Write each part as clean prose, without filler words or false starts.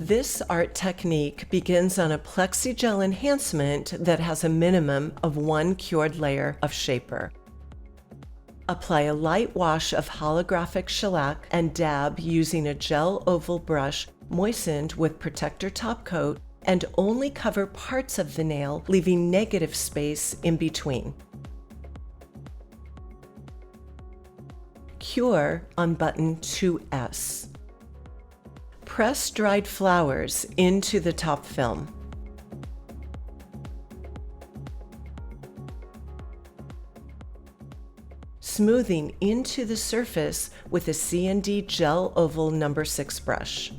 This art technique begins on a PLEXIGEL enhancement that has a minimum of 1 cured layer of shaper. Apply a light wash of holographic shellac and dab using a gel oval brush moistened with protector top coat, and only cover parts of the nail, leaving negative space in between. Cure on button 2S. Press dried flowers into the top film. Smoothing into the surface with a CND Gel Oval No. 6 brush.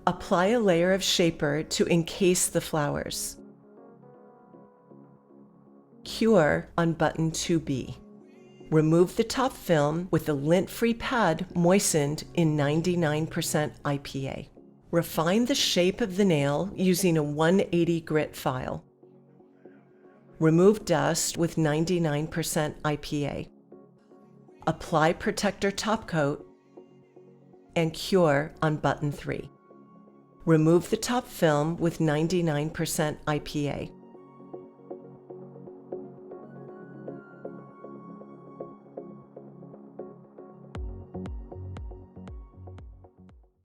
Apply a layer of shaper to encase the flowers. Cure on button 2B. Remove the top film with a lint-free pad moistened in 99% IPA. Refine the shape of the nail using a 180 grit file. Remove dust with 99% IPA. Apply protector top coat and cure on button 3. Remove the top film with 99% IPA.